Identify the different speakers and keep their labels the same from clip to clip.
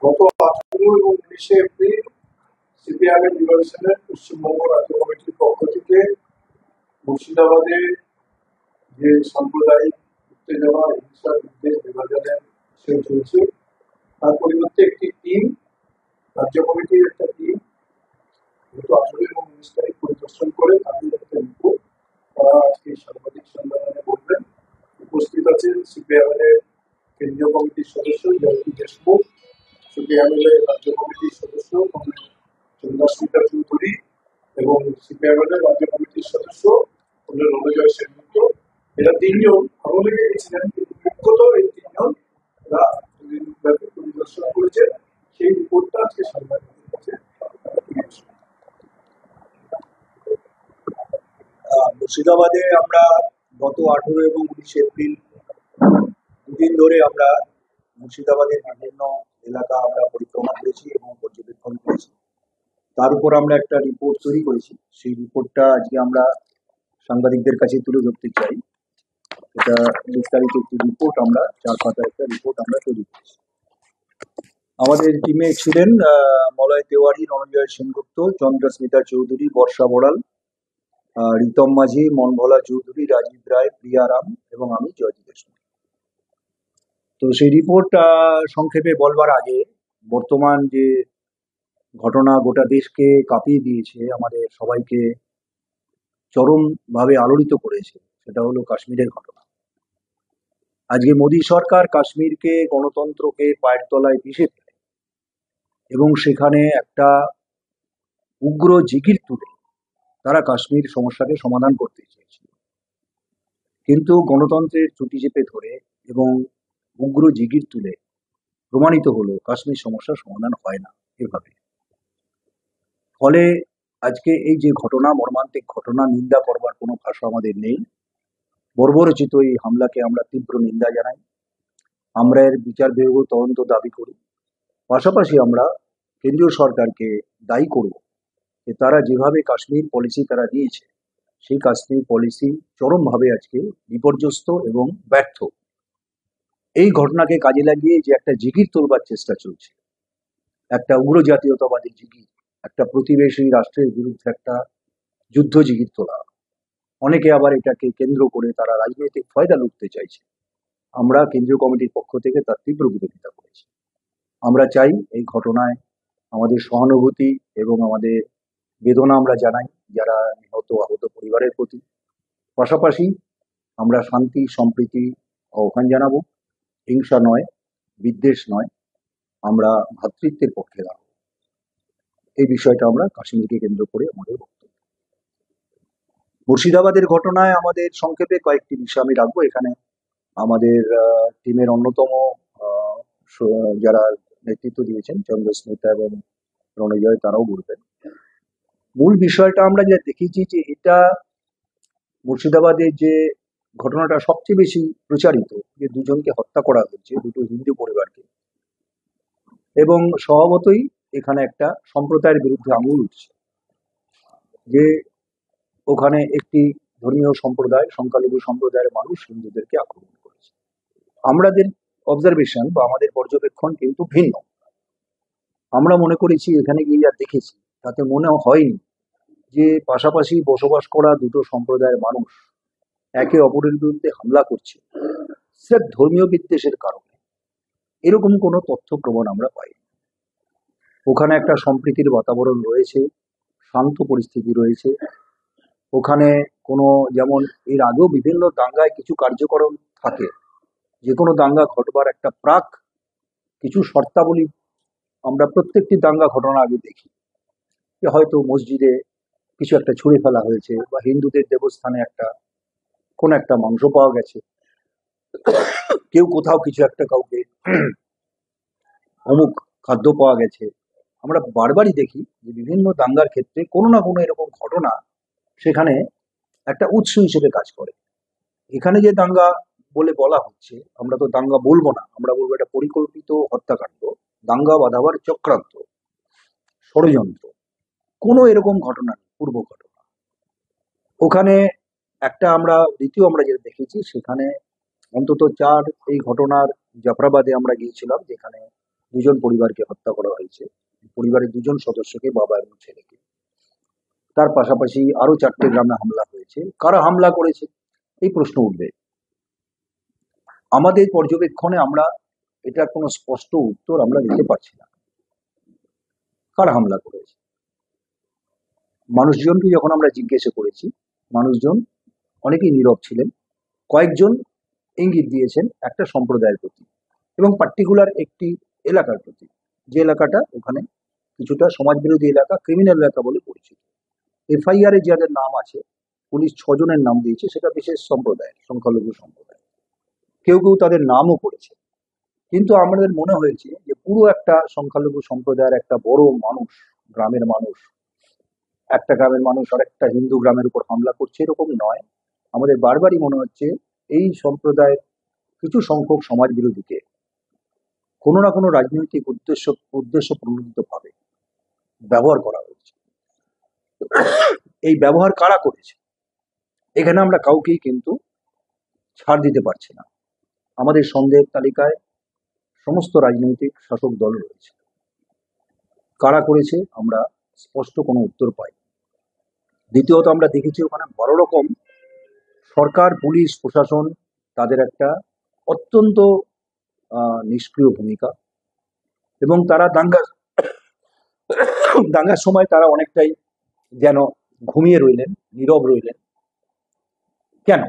Speaker 1: গত 18 এবং 19 April CPIM লিবারেশনের Paschimbanga রাজ্য কমিটির পক্ষ থেকে মুর্শিদাবাদে যে সাম্প্রদায়িক উত্তেজনা, হিংসা, বিদ্বেষ, বিভাজনের বিষয় চলছে, তার পরিবর্তে একটি টিম, রাজ্য কমিটির একটা টিম গত 18 এবং 19 তারিখ পরিদর্শন করে তাদের একটা রিপোর্ট তারা আজকে সাংবাদিক সম্মেলনে বলবেন। উপস্থিত আছেন সিপিআইএম কেন্দ্রীয় কমিটির সদস্য জয়ন্তী দেশমুখ, সিপিআইএম রাজ্য কমিটির সদস্য চন্দ্রস্মিতা চৌধুরী এবং সিপিআইএম রাজ্য কমিটির সদস্য রণজয় সেনগুপ্ত। এরা তিনজন আওয়ামী লীগে গেছিলেন, কিন্তু বিগত এই তিনজন ব্যাপী পরিদর্শন করেছেন। সেই রিপোর্টটা আজকে সাংবাদিকদের কাছে
Speaker 2: মুর্শিদাবাদে আমরা গত 18 এবং 19 এপ্রিল দুদিন ধরে আমরা মুর্শিদাবাদের বিভিন্ন এলাকা আমরা পরিক্রমা করেছি এবং পর্যবেক্ষণ করেছি। তার উপর আমরা একটা রিপোর্ট তৈরি করেছি। সেই রিপোর্টটা আজকে আমরা সাংবাদিকদের কাছে তুলে ধরতে চাই। এটা বিস্তারিত একটি রিপোর্ট, আমরা 4 পাতার একটা রিপোর্ট আমরা তৈরি করেছি। আমাদের টিমে ছিলেন মলয় তেওয়ারি, রণজয় সেনগুপ্ত, চন্দ্রস্মিতা চৌধুরী, বর্ষা বড়াল, রিতম মাঝি, মনভোলা চৌধুরী, রাজীব রায়, প্রিয়া রাম এবং আমি জয়তী দেশমুখ। তো সেই রিপোর্ট সংক্ষেপে বলবার আগে, বর্তমান যে ঘটনা গোটা দেশকে কাঁপিয়ে দিয়েছে, আমাদের সবাইকে চরমভাবে আলোড়িত করেছে, সেটা হলো কাশ্মীরের ঘটনা। আজকে মোদী সরকার কাশ্মীরকে, গণতন্ত্রকে পায়ের তলায় পিষে ফেলে এবং সেখানে একটা উগ্র জিগির তুলে তারা কাশ্মীর সমস্যাকে সমাধান করতে চেয়েছিল। কিন্তু গণতন্ত্রের চুটি চেপে ধরে এবং উগ্র জিগির তুলে প্রমাণিত হলো কাশ্মীর সমস্যার সমাধান হয় না এভাবে। ফলে আজকে এই যে ঘটনা, মর্মান্তিক ঘটনা, নিন্দা করবার কোনো ভাষা আমাদের নেই। বর্বরচিত এই হামলাকে আমরা তীব্র নিন্দা জানাই। আমরা এর বিচার বিভাগীয় তদন্ত দাবি করি। পাশাপাশি আমরা কেন্দ্রীয় সরকারকে দায়ী করব যে তারা যেভাবে কাশ্মীর পলিসি তারা নিয়েছে, সেই কাশ্মীর পলিসি চরমভাবে আজকে বিপর্যস্ত এবং ব্যর্থ। এই ঘটনাকে কাজে লাগিয়ে যে একটা জিগির তোলবার চেষ্টা চলছে, একটা উগ্র জাতীয়তাবাদী জিগির, একটা প্রতিবেশী রাষ্ট্রের বিরুদ্ধে একটা যুদ্ধ জিগির তোলা, অনেকে আবার এটাকে কেন্দ্র করে তারা রাজনৈতিক ফায়দা লুটতে চাইছে। আমরা কেন্দ্রীয় কমিটির পক্ষ থেকে তার তীব্র বিরোধিতা করেছি। আমরা চাই এই ঘটনায় আমাদের সহানুভূতি এবং আমাদের বেদনা আমরা জানাই যারা নিহত আহত পরিবারের প্রতি। পাশাপাশি আমরা শান্তি, সম্প্রীতি আহ্বান জানাবো। হিংসা নয়, বিদ্বেষ নয়, আমরা ভ্রাতৃত্বের পক্ষে দাঁড়াবো। এই বিষয়টা আমরা কাশ্মীরকে কেন্দ্র করে আমাদের বক্তব্য। মুর্শিদাবাদের ঘটনায় আমাদের সংক্ষেপে কয়েকটি বিষয় আমি রাখবো এখানে। আমাদের টিমের অন্যতম যারা নেতৃত্ব দিয়েছেন চন্দ্রস্মিতা এবং রণজয়, তারাও বলবেন। মূল বিষয়টা আমরা যা দেখেছি যে এটা মুর্শিদাবাদের যে ঘটনাটা সবচেয়ে বেশি প্রচারিত, যে দুজনকে হত্যা করা হয়েছে, দুটো হিন্দু পরিবারকে, এবং স্বভাবতই এখানে একটা সম্প্রদায়ের বিরুদ্ধে আঙুল উঠছে যে ওখানে একটি ধর্মীয় সম্প্রদায়, সংখ্যালঘু সম্প্রদায়ের মানুষ হিন্দুদেরকে আক্রমণ করেছে। আমাদের অবজারভেশন বা আমাদের পর্যবেক্ষণ কিন্তু ভিন্ন। আমরা মনে করেছি এখানে গিয়ে যা দেখেছি তাতে মনে হয়নি যে পাশাপাশি বসবাস করা দুটো সম্প্রদায়ের মানুষ একে অপরের বিরুদ্ধে হামলা করছে স্রেফ ধর্মীয় বিদ্বেষের কারণে। এরকম কোনো তথ্য প্রমাণ আমরা পাই। ওখানে একটা সম্প্রীতির বাতাবরণ রয়েছে, শান্ত পরিস্থিতি রয়েছে। ওখানে কোনো, যেমন এর আগেও বিভিন্ন দাঙ্গায় কিছু কার্যকরণ থাকে, যে কোনো দাঙ্গা ঘটবার একটা প্রাক কিছু শর্তাবলী আমরা প্রত্যেকটি দাঙ্গা ঘটনার আগে দেখি, যে হয়তো মসজিদে কিছু একটা ছুঁড়ে ফেলা হয়েছে বা হিন্দুদের দেবস্থানে কোনো একটা মাংস পাওয়া গেছে, কেউ কোথাও কিছু একটা কাউকে অমুক খাদ্য পাওয়া গেছে। আমরা বারবারই দেখি যে বিভিন্ন দাঙ্গার ক্ষেত্রে কোনো না কোনো এরকম ঘটনা সেখানে একটা উৎস হিসেবে কাজ করে। এখানে যে দাঙ্গা বলে বলা হচ্ছে, আমরা তো দাঙ্গা বলবো না, আমরা বলবো এটা পরিকল্পিত হত্যাকাণ্ড, দাঙ্গা বাঁধাবার চক্রান্ত, ষড়যন্ত্র। কোনো এরকম ঘটনা নেই, পূর্ব ঘটনা। ওখানে একটা আমরা দ্বিতীয় আমরা যেটা দেখেছি, সেখানে অন্তত 4 এই ঘটনার জাফরাবাদে আমরা গিয়েছিলাম, যেখানে দুজন পরিবারকে হত্যা করা হয়েছে, পরিবারের দুজন সদস্যকে, বাবা এবং ছেলেকে। তার পাশাপাশি আরো 4টে গ্রামে হামলা হয়েছে। কারা হামলা করেছে এই প্রশ্ন উঠবে। আমাদের পর্যবেক্ষণে আমরা এটার কোনো স্পষ্ট উত্তর আমরা দিতে পারছি না। কারা হামলা করেছে? মানুষজনকে যখন আমরা জিজ্ঞাসা করেছি, মানুষজন অনেকেই নীরব ছিলেন। কয়েকজন ইঙ্গিত দিয়েছেন একটা সম্প্রদায়ের প্রতি এবং পার্টিকুলার একটি এলাকার প্রতি, যে এলাকাটা ওখানে কিছুটা সমাজবিরোধী এলাকা, ক্রিমিনাল এলাকা বলে পরিচিত। এফআইআর এ যাদের নাম আছে, পুলিশ 6জনের নাম দিয়েছে, সেটা বিশেষ সম্প্রদায়ের, সংখ্যালঘু সম্প্রদায়। কেউ কেউ তাদের নামও করেছে। কিন্তু আমাদের মনে হয়েছে যে পুরো একটা সংখ্যালঘু সম্প্রদায়ের একটা বড় মানুষ, গ্রামের মানুষ, একটা গ্রামের মানুষ আর একটা হিন্দু গ্রামের উপর হামলা করছে, এরকম নয়। আমাদের বারবারই মনে হচ্ছে এই সম্প্রদায়ের কিছু সংখ্যক সমাজ বিরোধীকে কোনো না কোনো রাজনৈতিক উদ্দেশ্য প্রণোদিত ভাবে ব্যবহার করা হয়েছে। এই ব্যবহার কারা করেছে এখানে আমরা কাউকেই কিন্তু ছাড় দিতে পারছি না। আমাদের সন্দেহের তালিকায় সমস্ত রাজনৈতিক শাসক দল রয়েছে। কারা করেছে আমরা স্পষ্ট কোনো উত্তর পাই। দ্বিতীয়ত আমরা দেখেছি ওখানে বড় রকম সরকার, পুলিশ, প্রশাসন তাদের একটা অত্যন্ত নিষ্ক্রিয় ভূমিকা, এবং তারা দাঙ্গার সময় তারা অনেকটাই যেন ঘুমিয়ে রইলেন, নীরব রইলেন। কেন?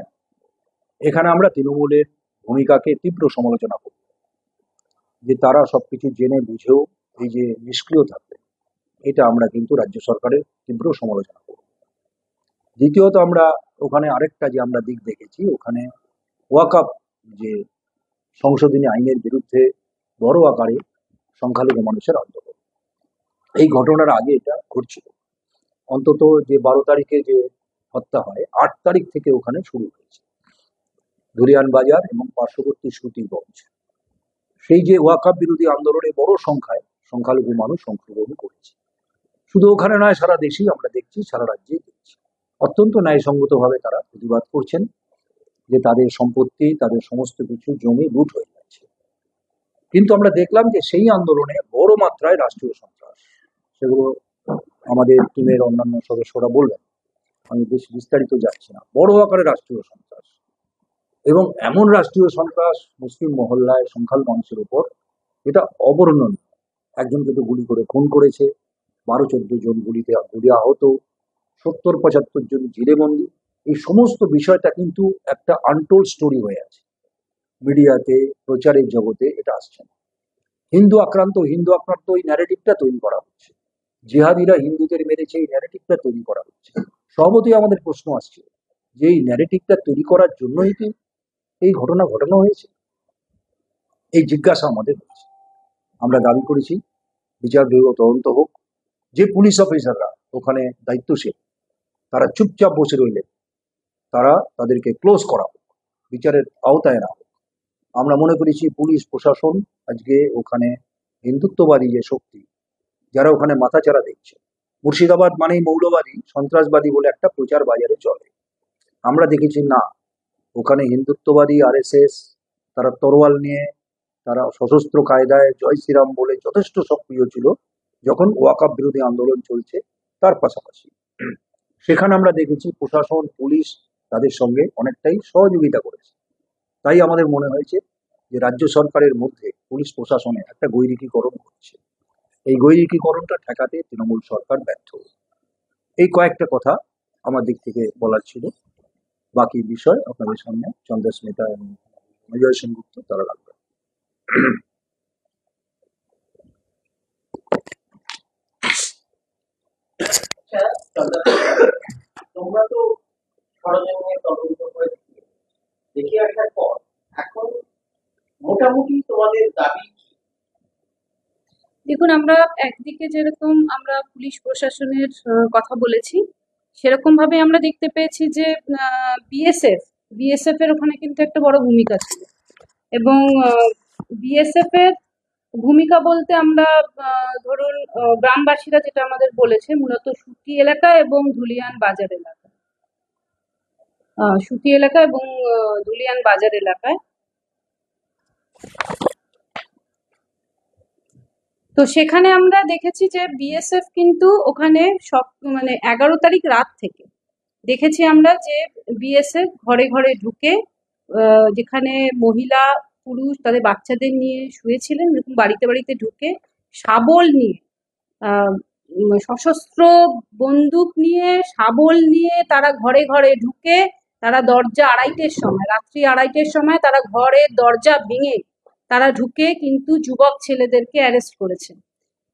Speaker 2: এখানে আমরা তৃণমূলের ভূমিকাকে তীব্র সমালোচনা করি, যে তারা সবকিছু জেনে বুঝেও এই যে নিষ্ক্রিয় থাকবে, এটা আমরা কিন্তু রাজ্য সরকারের তীব্র সমালোচনা করি। দ্বিতীয়ত আমরা ওখানে আরেকটা যে আমরা দিক দেখেছি, ওখানে ওয়াকআপ যে সংশোধনী আইনের বিরুদ্ধে বড় আকারে সংখ্যালঘু মানুষের আন্দোলন, এই ঘটনার আগে এটা ঘটছিল। অন্তত যে 12 তারিখে যে হত্যা হয়, 8 তারিখ থেকে ওখানে শুরু হয়েছে ধুলিয়ান বাজার এবং পার্শ্ববর্তী সুতিগঞ্জ। সেই যে ওয়াকআপ বিরোধী আন্দোলনে বড় সংখ্যায় সংখ্যালঘু মানুষ অংশগ্রহণ করেছে। শুধু ওখানে নয়, সারা দেশেই আমরা দেখছি, সারা রাজ্যেই দেখছি অত্যন্ত ন্যায়সঙ্গতভাবে তারা প্রতিবাদ করছেন যে তাদের সম্পত্তি, তাদের সমস্ত কিছু জমি লুট হয়ে যাচ্ছে। কিন্তু আমরা দেখলাম যে সেই আন্দোলনে বড় মাত্রায় রাষ্ট্রীয় সন্ত্রাস, সেগুলো আমাদের টিমের অন্যান্য সদস্যরা বলবেন, আমি বেশ বিস্তারিত যাচ্ছি না। বড় আকারে রাষ্ট্রীয় সন্ত্রাস, এবং এমন রাষ্ট্রীয় সন্ত্রাস মুসলিম মহল্লায় সংখ্যালঘু মানুষের উপর, এটা অবর্ণনীয়। একজনকে তো গুলি করে খুন করেছে, 12-14 জন গুলি আহত, 70-75 জন জেলেবন্দি। এই সমস্ত বিষয়টা কিন্তু একটা আনটোল্ড স্টোরি হয়ে আছে, মিডিয়াতে, প্রচারের জগতে এটা আসছে না। হিন্দু আক্রান্ত ওই ন্যারেটিভটা তৈরি করা হচ্ছে, জিহাদিরা হিন্দুদের মেরেছে, এই ন্যারেটিভটা তৈরি করা হচ্ছে। সর্বতই আমাদের প্রশ্ন আসছে যে এই ন্যারেটিভটা তৈরি করার জন্যই কি এই ঘটনা ঘটানো হয়েছে? এই জিজ্ঞাসা আমাদের হচ্ছে। আমরা দাবি করেছি বিচার বিভাগ তদন্ত হোক। যে পুলিশ অফিসাররা ওখানে দায়িত্বশীল, তারা চুপচাপ বসে রইলেন, তাদেরকে ক্লোজ করা হোক, বিচারের আওতায় না হোক। আমরা মনে করেছি পুলিশ প্রশাসন আজকে ওখানে হিন্দুত্ববাদী যে শক্তি, যারা ওখানে মাথাচাড়া দিচ্ছে, মুর্শিদাবাদ মানেই মৌলবাদী, সন্ত্রাসবাদী বলে একটা প্রচার বাজারে চলে। আমরা দেখেছি না, ওখানে হিন্দুত্ববাদী আরএসএস, তারা তরোয়াল নিয়ে, তারা সশস্ত্র কায়দায় জয় শ্রীরাম বলে যথেষ্ট সক্রিয় ছিল যখন ওয়াকআপ বিরোধী আন্দোলন চলছে। তার পাশাপাশি সেখানে আমরা দেখেছি প্রশাসন, পুলিশ তাদের সঙ্গে অনেকটাই সহযোগিতা করেছে। তাই আমাদের মনে হয়েছে যে রাজ্য সরকারের মধ্যে পুলিশ প্রশাসনে একটা গৈরিকীকরণ হচ্ছে। এই গৈরিকীকরণটা ঠেকাতে তৃণমূল সরকার ব্যর্থ। এই কয়েকটা কথা আমার দিক থেকে বলার ছিল। বাকি বিষয় আপনাদের সামনে চন্দ্রস্মিতা এবং বিজয় সেনগুপ্ত তারা রাখবেন।
Speaker 3: তোমরা তো সরজমিনে তদন্ত করে দেখে আসার পর এখন মোটামুটি তোমাদের দাবি কি?
Speaker 4: দেখুন, আমরা একদিকে যেরকম আমরা পুলিশ প্রশাসনের কথা বলেছি, সেরকম ভাবে আমরা দেখতে পেয়েছি যে বিএসএফ এর ওখানে কিন্তু একটা বড় ভূমিকা ছিল, এবং বিএসএফ এর ভূমিকা বলতে আমরা ধরুন গ্রামবাসীরা যেটা আমাদের বলেছে, মূলত সুতি এলাকা এবং ধুলিয়ান বাজার এলাকা, সুতি এলাকা এবং ধুলিয়ান বাজার এলাকায় তো সেখানে আমরা দেখেছি যে বিএসএফ কিন্তু ওখানে সব মানে 11 তারিখ রাত থেকে দেখেছি আমরা যে বিএসএফ ঘরে ঘরে ঢুকে যেখানে মহিলা পুরুষ তাদের বাচ্চাদের নিয়ে শুয়েছিলেন এরকম বাড়িতে বাড়িতে ঢুকে শাবল নিয়ে সশস্ত্র বন্দুক নিয়ে শাবল নিয়ে তারা ঘরে ঘরে ঢুকে তারা দরজা রাত্রি 2:30-র সময় তারা ঘরের দরজা ভেঙে তারা ঢুকে কিন্তু যুবক ছেলেদেরকে অ্যারেস্ট করেছে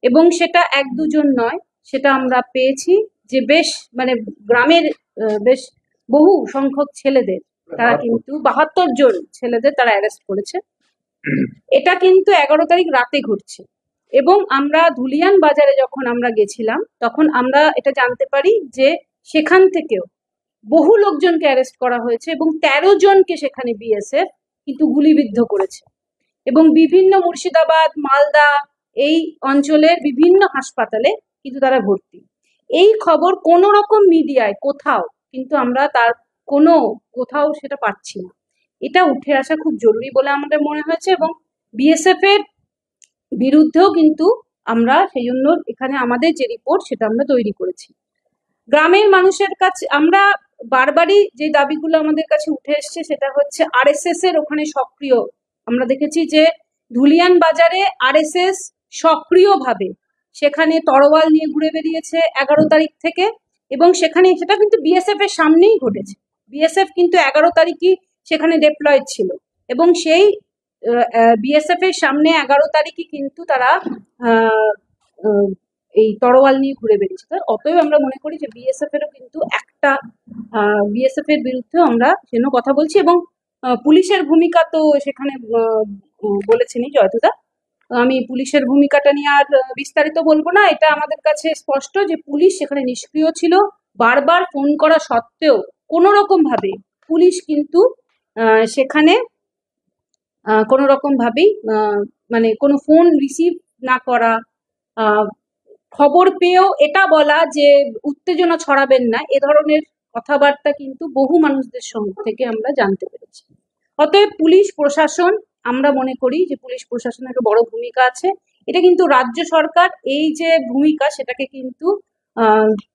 Speaker 4: এবং সেটা 1-2 জন নয়, সেটা আমরা পেয়েছি যে বেশ মানে গ্রামের বেশ বহু সংখ্যক ছেলেদের তারা কিন্তু 72 জন ছেলেদের তারা অ্যারেস্ট করেছে। এটা কিন্তু 11 তারিখ রাতে ঘটছে এবং আমরা ধুলিয়ান বাজারে যখন আমরা গেছিলাম তখন আমরা এটা জানতে পারি যে সেখান থেকেও বহু লোকজনকে অ্যারেস্ট করা হয়েছে এবং 13 জনকে সেখানে বিএসএফ কিন্তু গুলিবিদ্ধ করেছে এবং বিভিন্ন মুর্শিদাবাদ মালদা এই অঞ্চলের বিভিন্ন হাসপাতালে কিন্তু তারা ভর্তি। এই খবর কোনো রকম মিডিয়ায় কোথাও কিন্তু আমরা তার কোথাও সেটা পাচ্ছি না। এটা উঠে আসা খুব জরুরি বলে আমাদের মনে হয়েছে এবং বিএসএফ এর বিরুদ্ধেও কিন্তু আমরা সেই জন্য এখানে আমাদের যে রিপোর্ট সেটা আমরা তৈরি করেছি। গ্রামের মানুষের কাছে আমরা বারবারই যে দাবিগুলো আমাদের কাছে উঠে এসছে সেটা হচ্ছে আরএসএস এর ওখানে সক্রিয়। আমরা দেখেছি যে ধুলিয়ান বাজারে আরএসএস সক্রিয়ভাবে সেখানে তরোয়াল নিয়ে ঘুরে বেরিয়েছে 11 তারিখ থেকে এবং সেখানে সেটা কিন্তু বিএসএফ এর সামনেই ঘটেছে। বিএসএফ কিন্তু 11 তারিখই সেখানে ডিপ্লয়েড ছিল এবং সেই বিএসএফ এর সামনে 11 তারিখই কিন্তু তারা এই তরোয়াল নিয়ে ঘুরে বেরিয়েছে। অতএব আমরা মনে করি যে বিএসএফ এরও কিন্তু একটা বিএসএফ এর বিরুদ্ধে আমরা সেজন্য কথা বলছি এবং পুলিশের ভূমিকা তো সেখানে বলেছেনই জয়তুদা। আমি পুলিশের ভূমিকাটা নিয়ে আর বিস্তারিত বলবো না। এটা আমাদের কাছে স্পষ্ট যে পুলিশ সেখানে নিষ্ক্রিয় ছিল। বারবার ফোন করা সত্ত্বেও কোনো রকম ভাবে পুলিশ কিন্তু সেখানে কোনো রকম ভাবেই মানে কোনো ফোন রিসিভ না করা, খবর পেয়েও এটা বলা যে উত্তেজনা ছড়াবেন না, এ ধরনের কথাবার্তা কিন্তু বহু মানুষদের থেকে আমরা জানতে পেরেছি। অতএব পুলিশ প্রশাসন আমরা মনে করি যে পুলিশ প্রশাসনের একটা বড় ভূমিকা আছে। এটা কিন্তু রাজ্য সরকার এই যে ভূমিকা সেটাকে কিন্তু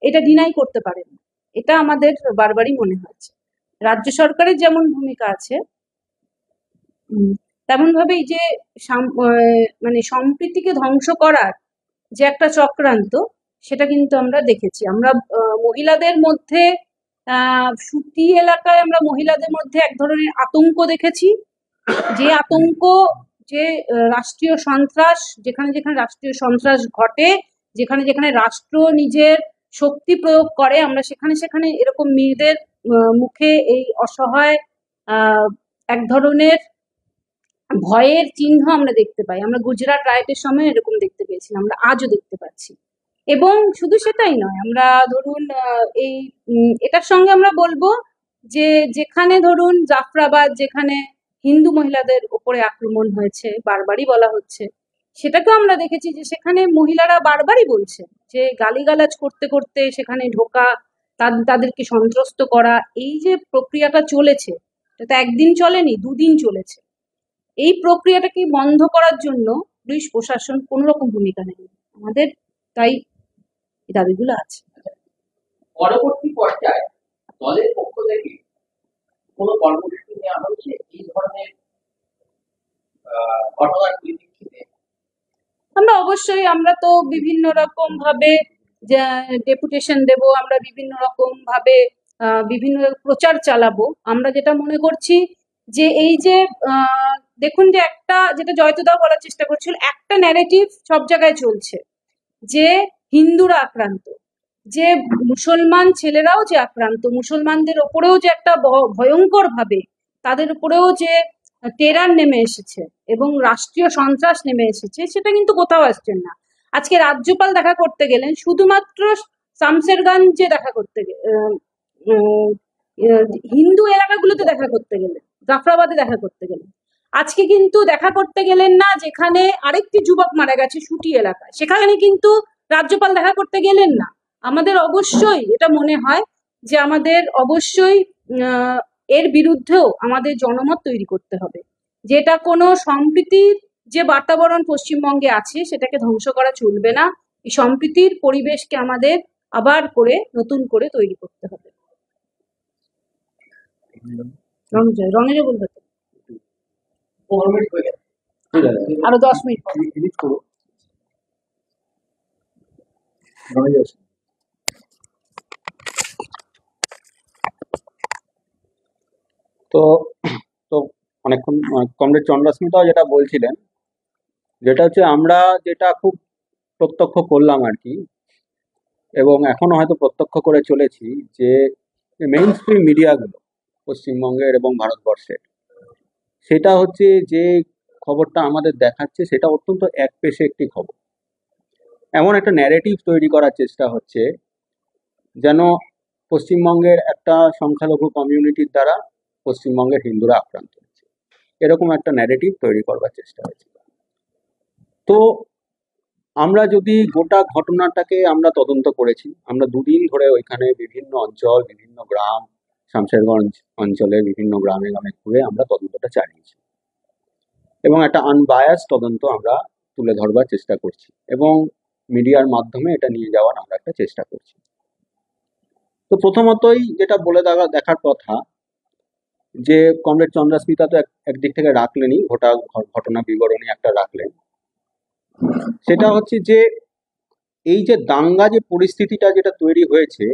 Speaker 4: এটা ডিনাই করতে পারে না। এটা আমাদের বারবারই মনে হচ্ছে রাজ্য সরকারের যেমন ভূমিকা আছে তেমন ভাবে এই যে মানে সম্প্রীতিকে ধ্বংস করার যে একটা চক্রান্ত সেটা কিন্তু আমরা দেখেছি। আমরা মহিলাদের মধ্যে সুতি এলাকায় আমরা মহিলাদের মধ্যে এক ধরনের আতঙ্ক দেখেছি, যে আতঙ্ক যে রাষ্ট্রীয় সন্ত্রাস যেখানে যেখানে রাষ্ট্রীয় সন্ত্রাস ঘটে, যেখানে যেখানে রাষ্ট্র নিজের শক্তি প্রয়োগ করে, আমরা সেখানে সেখানে এরকম মেয়েদের মুখে এই অসহায় এক ধরনের ভয়ের চিহ্ন আমরা দেখতে পাই। আমরা গুজরাট রাইটের সময় এরকম দেখতে পেয়েছিলাম, আমরা আজও দেখতে পাচ্ছি। এবং শুধু সেটাই নয়, আমরা ধরুন এই এটার সঙ্গে আমরা বলবো যে যেখানে ধরুন জাফরাবাদ যেখানে হিন্দু মহিলাদের উপরে আক্রমণ হয়েছে বারবারই বলা হচ্ছে, সেটাকেও আমরা দেখেছি যে সেখানে মহিলারা বারবারই বলছে যে গালিগালাজ করতে করতে সেখানে ঢোকা, তাদেরকে সন্ত্রস্ত করা, এই যে প্রক্রিয়াটা চলেছে এটা একদিন চলেনি, 2 দিন চলেছে। এই প্রক্রিয়াটাকে বন্ধ করার জন্য পুলিশ প্রশাসন কোনো রকম ভূমিকা নেই। আমাদের তাই এই দাবিগুলো আছে।
Speaker 3: পরবর্তী পর্যায়ে দলের পক্ষ থেকে কোনো কর্মসূচি নেওয়া হচ্ছে এই ধরনের ঘটনার পরিপ্রেক্ষিতে?
Speaker 4: আমরা অবশ্যই আমরা তো বিভিন্ন রকম ভাবে ডেপুটেশন দেব, আমরা বিভিন্ন রকম ভাবে বিভিন্ন প্রচার চালাবো। আমরা যেটা মনে করছি যে এই যে দেখুন যে একটা যেটা জয়তুদা বলার চেষ্টা করছিল, একটা ন্যারেটিভ সব জায়গায় চলছে যে হিন্দুরা আক্রান্ত, যে মুসলমান ছেলেরাও যে আক্রান্ত, মুসলমানদের ওপরেও যে একটা ভয়ঙ্কর ভাবে তাদের উপরেও যে টেরার নেমে এসেছে এবং রাষ্ট্রীয় সন্ত্রাস নেমে এসেছে, সেটা কিন্তু কোথাও আসছে না। আজকে রাজ্যপাল দেখা করতে গেলেন শুধুমাত্র শামসেরগঞ্জে দেখা করতে হিন্দু এলাকাগুলোতে দেখা করতে গেলেন, জাফরাবাদে দেখা করতে গেলেন। আজকে কিন্তু দেখা করতে গেলেন না যেখানে আরেকটি যুবক মারা গেছে সুটি এলাকায়, সেখানে কিন্তু রাজ্যপাল দেখা করতে গেলেন না। আমাদের অবশ্যই এটা মনে হয় যে আমাদের অবশ্যই এর বিরুদ্ধেও আমাদের জনমত তৈরি করতে হবে, যেটা কোনো সম্প্রীতির যে বাতাবরণ পশ্চিমবঙ্গে আছে সেটাকে ধ্বংস করা চলবে না। এই সম্প্রীতির পরিবেশকে আমাদের আবার করে নতুন করে তৈরি করতে হবে। রণজয় বলবে তো
Speaker 3: 15 মিনিট হয়ে গেছে।
Speaker 2: ঠিক আছে,
Speaker 4: আরো 10 মিনিট পর।
Speaker 2: এডিট করো। রণজয় আসুন।
Speaker 5: তো তো অনেকক্ষণ কমরেড চন্দ্রস্মিতাও যেটা বলছিলেন, যেটা হচ্ছে আমরা যেটা খুব প্রত্যক্ষ করলাম আর কি, এবং এখনো হয়তো প্রত্যক্ষ করে চলেছি, যে মেইন স্ট্রিম মিডিয়াগুলো পশ্চিমবঙ্গের এবং ভারতবর্ষের, সেটা হচ্ছে যে খবরটা আমাদের দেখাচ্ছে সেটা অত্যন্ত একপেশে একটি খবর। এমন একটা ন্যারেটিভ তৈরি করার চেষ্টা হচ্ছে যেন পশ্চিমবঙ্গের একটা সংখ্যালঘু কমিউনিটির দ্বারা পশ্চিমবঙ্গের হিন্দুরা আক্রান্ত হচ্ছে, এরকম একটা ন্যারেটিভ তৈরি করবার চেষ্টা হয়েছে। তো আমরা যদি গোটা ঘটনাটাকে আমরা তদন্ত করেছি, আমরা দুদিন ধরে ওইখানে বিভিন্ন অঞ্চল, বিভিন্ন গ্রাম, শামশেরগঞ্জ অঞ্চলে বিভিন্ন গ্রামে গ্রামে ঘুরে আমরা তদন্তটা চালিয়েছি, এবং একটা আনবায়াস তদন্ত আমরা তুলে ধরবার চেষ্টা করছি, এবং মিডিয়ার মাধ্যমে এটা নিয়ে যাওয়ার আমরা একটা চেষ্টা করছি। তো প্রথমতই যেটা বলে দেখার কথা, যে কমরেড চন্দ্রস্মিতা তো একদিক থেকে রাখলেনই, ঘটনা বিবরণী একটা রাখলেন, সেটা হচ্ছে যে এই যে দাঙ্গা যে পরিস্থিতিটা যেটা তৈরি হয়েছে,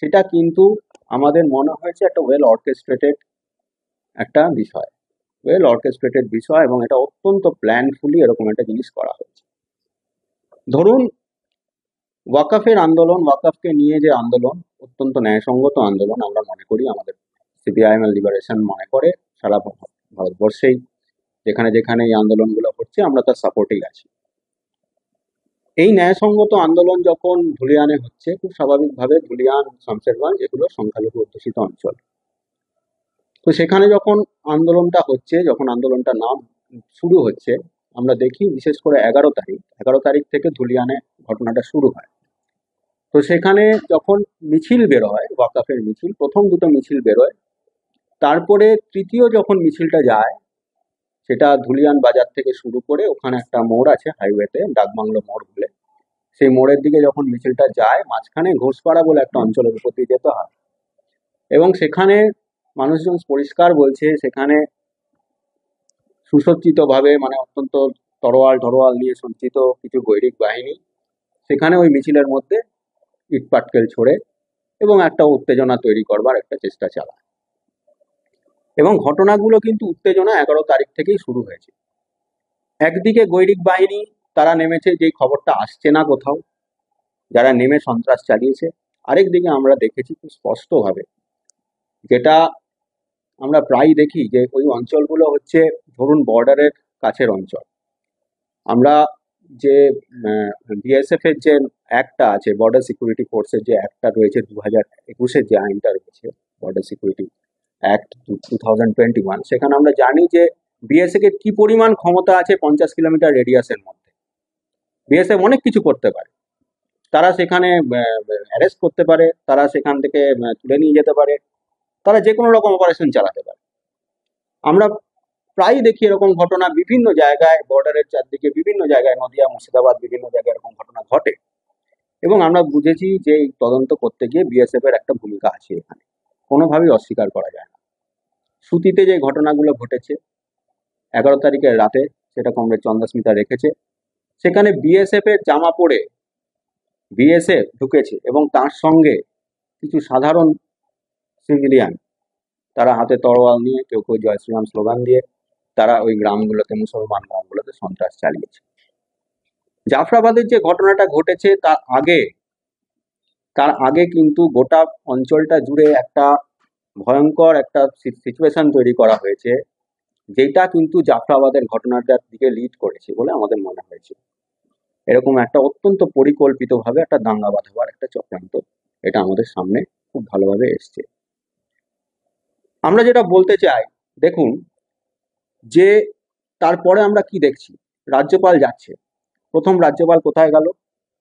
Speaker 5: সেটা কিন্তু আমাদের মনে হয়েছে একটা ওয়েল অর্কেস্ট্রেটেড একটা বিষয়, এবং এটা অত্যন্ত প্ল্যানফুলি এরকম একটা জিনিস করা হয়েছে। ধরুন, ওয়াকফের আন্দোলন, ওয়াকফকে নিয়ে যে আন্দোলন, অত্যন্ত ন্যায়সঙ্গত আন্দোলন আমরা মনে করি, আমাদের সিপিআইএমএল লিবারেশন মনে করে, সারা ভারতবর্ষেই যেখানে যেখানে এই আন্দোলনগুলো হচ্ছে আমরা তার সাপোর্টেই আছি। এই ন্যায়সঙ্গত আন্দোলন যখন ধুলিয়ানে হচ্ছে, খুব স্বাভাবিকভাবে ধুলিয়ান, শামশেরগঞ্জ এগুলো সংখ্যালঘু অধ্যুষিত অঞ্চল। তো সেখানে যখন আন্দোলনটা হচ্ছে, যখন আন্দোলনটা নাম শুরু হচ্ছে, আমরা দেখি বিশেষ করে 11 তারিখ থেকে ধুলিয়ানে ঘটনাটা শুরু হয়। তো সেখানে যখন মিছিল বেরোয়, ওয়াকফের মিছিল, প্রথম দুটো মিছিল বেরোয়, তারপরে তৃতীয় যখন মিছিলটা যায়, সেটা ধুলিয়ান বাজার থেকে শুরু করে, ওখানে একটা মোড় আছে হাইওয়েতে, ডাকবাংলো মোড় বলে, সেই মোড়ের দিকে যখন মিছিলটা যায়, মাঝখানে ঘোষপাড়া বলে একটা অঞ্চলের উপর দিয়ে যেতে হয়, এবং সেখানে মানুষজন পরিষ্কার বলছে, সেখানে সুসজ্জিতভাবে, মানে অত্যন্ত তরোয়াল নিয়ে সজ্জিত কিছু গৈরিক বাহিনী সেখানে ওই মিছিলের মধ্যে ইট পাটকেল ছোড়ে এবং একটা উত্তেজনা তৈরি করবার একটা চেষ্টা চালায়। এবং ঘটনাগুলো কিন্তু উত্তেজনা 11 তারিখ থেকেই শুরু হয়েছে। একদিকে গৈরিক বাহিনী তারা নেমেছে, যেই খবরটা আসছে না কোথাও, যারা নেমে সন্ত্রাস চালিয়েছে। আরেকদিকে আমরা দেখেছি খুব স্পষ্টভাবে, যেটা আমরা প্রায় দেখি, যে ওই অঞ্চলগুলো হচ্ছে ধরুন বর্ডারের কাছের অঞ্চল। আমরা যে বিএসএফ এর যে অ্যাক্টটা আছে, বর্ডার সিকিউরিটি ফোর্সের যে অ্যাক্টটা রয়েছে 2021-এর যে আইনটা রয়েছে, বর্ডার সিকিউরিটি অ্যাক্ট 2021, সেখানে আমরা জানি যে বিএসএফ এর কি পরিমাণ ক্ষমতা আছে 50 কিলোমিটার রেডিয়াসের মধ্যে। বিএসএফ অনেক কিছু করতে পারে, তারা সেখানে অ্যারেস্ট করতে পারে, তারা সেখান থেকে তুলে নিয়ে যেতে পারে, তারা যে কোনো রকম অপারেশন চালাতে পারে। আমরা প্রায়ই দেখি এরকম ঘটনা বিভিন্ন জায়গায়, বর্ডারের চারদিকে বিভিন্ন জায়গায়, নদিয়া, মুর্শিদাবাদ, বিভিন্ন জায়গায় এরকম ঘটনা ঘটে, এবং আমরা বুঝেছি যে এই তদন্ত করতে গিয়ে বিএসএফ এর একটা ভূমিকা আছে এখানে, কোনোভাবেই অস্বীকার করা যায় না। সুতিতে যে ঘটনাগুলো ঘটেছে 11 তারিখের রাতে, সেটা কমরেড চন্দ্রস্মিতা রেখেছে, সেখানে বিএসএফ এর জামা পরে বিএসএফ ঢুকেছে, এবং তার সঙ্গে কিছু সাধারণ সিভিলিয়ান, তারা হাতে তরোয়াল নিয়ে, কেউ কেউ জয় শ্রীরাম স্লোগান দিয়ে, তারা ওই গ্রামগুলোতে, মুসলমান গ্রামগুলোতে সন্ত্রাস চালিয়েছে। জাফরাবাদের যে ঘটনাটা ঘটেছে তার আগে কিন্তু গোটা অঞ্চলটা জুড়ে একটা ভয়ঙ্কর একটা সিচুয়েশন তৈরি করা হয়েছে, যেটা কিন্তু জাফরাবাদের ঘটনাটার দিকে লিড করেছে বলে আমাদের মনে হয়েছে। এরকম একটা অত্যন্ত পরিকল্পিতভাবে একটা দাঙ্গা বাঁধাবার একটা চক্রান্ত, এটা আমাদের সামনে খুব ভালোভাবে এসছে। আমরা যেটা বলতে চাই, দেখুন যে তারপরে আমরা কি দেখছি, রাজ্যপাল যাচ্ছে, প্রথম রাজ্যপাল কোথায় গেল?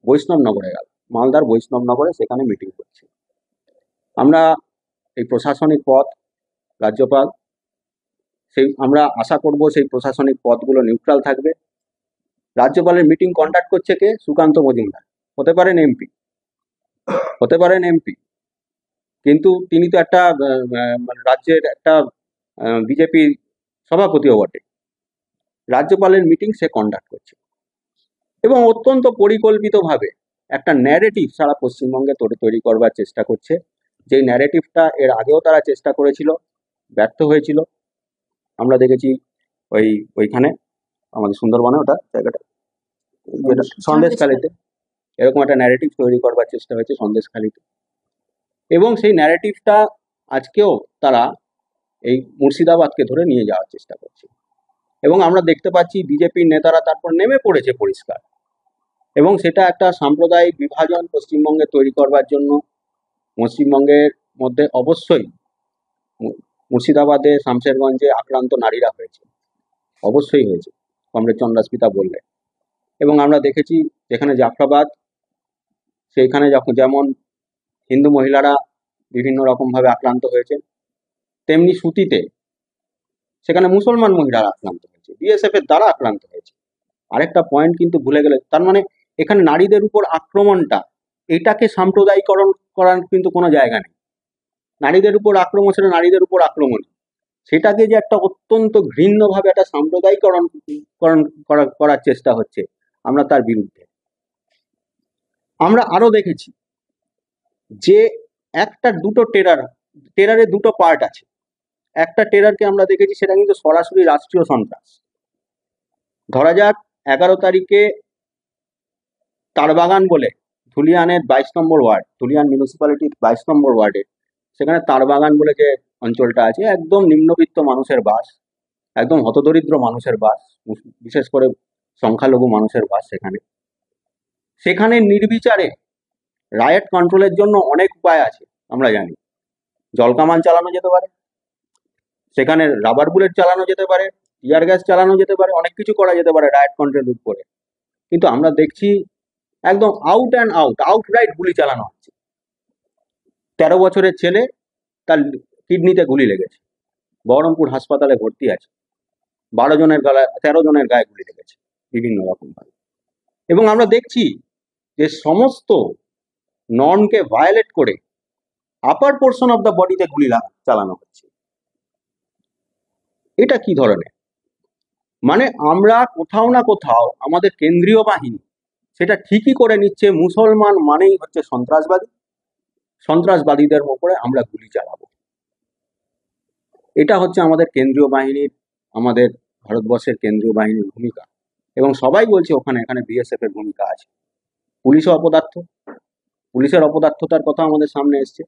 Speaker 5: বৈষ্ণবনগরে গেল, মালদার বৈষ্ণবনগরে, সেখানে মিটিং করছে। আমরা এই প্রশাসনিক পদ, রাজ্যপাল, আমরা আশা করব সেই প্রশাসনিক পদগুলো নিউট্রাল থাকবে, রাজ্যপালের মিটিং কন্ডাক্ট করছে কে? সুকান্ত মজুমদার। হতে পারেন এমপি, হতে পারেন এমপি, কিন্তু তিনি তো একটা মানে রাজ্যের একটা বিজেপি সভাপতিও বটে। রাজ্যপালের মিটিং সে কন্ডাক্ট করছে এবং অত্যন্ত পরিকল্পিতভাবে একটা ন্যারেটিভ সারা পশ্চিমবঙ্গে তৈরি করবার চেষ্টা করছে, যেই ন্যারেটিভটা এর আগেও তারা চেষ্টা করেছিল, ব্যর্থ হয়েছিল। আমরা দেখেছি ওইখানে আমাদের সুন্দরবনে, ওটা জায়গাটা যেটা সন্দেশখালীতে, এরকম একটা ন্যারেটিভ তৈরি করবার চেষ্টা হয়েছে সন্দেশখালীতে, এবং সেই ন্যারেটিভটা আজকেও তারা এই মুর্শিদাবাদকে ধরে নিয়ে যাওয়ার চেষ্টা করছে। এবং আমরা দেখতে পাচ্ছি বিজেপির নেতারা তারপর নেমে পড়েছে পরিষ্কার, এবং সেটা একটা সাম্প্রদায়িক বিভাজন পশ্চিমবঙ্গে তৈরি করবার জন্য। পশ্চিমবঙ্গের মধ্যে অবশ্যই মুর্শিদাবাদে, শামশেরগঞ্জে আক্রান্ত নারীরা হয়েছে, অবশ্যই হয়েছে, কমরেড চন্দ্রাস্মিতা বললে। এবং আমরা দেখেছি যেখানে জাফরাবাদ, সেইখানে যেমন হিন্দু মহিলারা বিভিন্ন রকমভাবে আক্রান্ত হয়েছে, তেমনি সুতিতে সেখানে মুসলমান মহিলারা আক্রান্ত হয়েছে, বিএসএফ এর দ্বারা আক্রান্ত হয়েছে। আরেকটা পয়েন্ট কিন্তু ভুলে গেলে, তার মানে এখানে নারীদের উপর আক্রমণটা, এটাকে সাম্প্রদায়িকরণ করার কিন্তু কোনো জায়গা নেই। নারীদের উপর আক্রমণ, সেটা নারীদের উপর আক্রমণ, সেটাকে যে একটা অত্যন্ত ঘৃণ্যভাবে একটা সাম্প্রদায়িকরণ করার চেষ্টা হচ্ছে, আমরা তার বিরুদ্ধে। আমরা আরো দেখেছি যে একটা দুটো টেরারের দুটো পার্ট আছে। একটা টেরারকে আমরা দেখেছি, সেটা কিন্তু সরাসরি রাষ্ট্রীয় সন্ত্রাস। ধরা যাক 11 তারিখে তারবাগান বলে ধুলিয়ানের 22 নম্বর ওয়ার্ড, ধুলিয়ান মিউনিসিপ্যালিটির 22 নম্বর ওয়ার্ডে, সেখানে তারবাগান বলে যে অঞ্চলটা আছে, একদম নিম্নবিত্ত মানুষের বাস, একদম হতদরিদ্র মানুষের বাস, বিশেষ করে সংখ্যালঘু মানুষের বাস। সেখানে নির্বিচারে রায়ট কন্ট্রোলের জন্য অনেক উপায় আছে, আমরা জানি। জলকামান চালানো যেতে পারে, সেখানে রাবার বুলেট চালানো যেতে পারে, টিয়ার গ্যাস চালানো যেতে পারে, অনেক কিছু করা যেতে পারে রায়ট কন্ট্রোল করে। কিন্তু আমরা দেখছি একদম আউটরাইট গুলি চালানো হচ্ছে। 13 বছরের ছেলে, তার কিডনিতে গুলি লেগেছে, বহরমপুর হাসপাতালে ভর্তি আছে। 13 জনের গায়ে গুলি লেগেছে বিভিন্ন রকম ভাবে। এবং আমরা দেখছি যে সমস্ত নর্মকে ভায়োলেট করে আপার পোর্শন অফ দ্য বডিতে গুলি চালানো হচ্ছে। এটা কি ধরনের? মানে আমরা কোথাও না কোথাও আমাদের কেন্দ্রীয় বাহিনী সেটা ঠিকই করে নিচ্ছে, মুসলমান মানেই হচ্ছে সন্ত্রাসবাদী, সন্ত্রাসবাদীদের উপরে আমরা গুলি চালাবো। এটা হচ্ছে আমাদের কেন্দ্রীয় বাহিনীর, আমাদের ভারতবর্ষের কেন্দ্রীয় বাহিনীর ভূমিকা। এবং সবাই বলছে এখানে বিএসএফ এর ভূমিকা আছে। পুলিশও অপদার্থ, পুলিশের অপদার্থতার কথা আমাদের সামনে এসছে,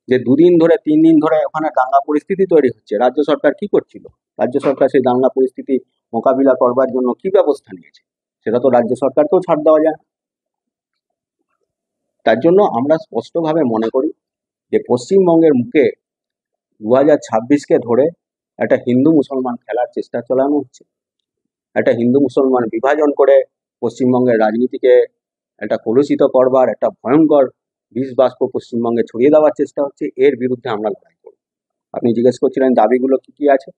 Speaker 5: যে 2 দিন ধরে 3 দিন ধরে ওখানে দাঙ্গা পরিস্থিতি তৈরি হচ্ছে। রাজ্য সরকার কি করছিল? রাজ্য সরকার সেই দাঙ্গা পরিস্থিতি মোকাবিলা করবার জন্য কি ব্যবস্থা নিয়েছে, সেটা তো রাজ্য সরকারকেও ছাড় দেওয়া যায় না। তার জন্য আমরা স্পষ্টভাবে মনে করি যে পশ্চিমবঙ্গের মুখে 2026কে ধরে একটা হিন্দু মুসলমান খেলার চেষ্টা চালানো হচ্ছে। একটা হিন্দু মুসলমান বিভাজন করে পশ্চিমবঙ্গের রাজনীতিকে একটা কলুষিত করবার একটা ভয়ঙ্কর বিষ বাষ্প পশ্চিমবঙ্গে ছড়িয়ে দেওয়ার চেষ্টা হচ্ছে। এর বিরুদ্ধে আমরা লড়াই করব। আপনি জিজ্ঞেস করছিলেন দাবিগুলো কি কি আছে,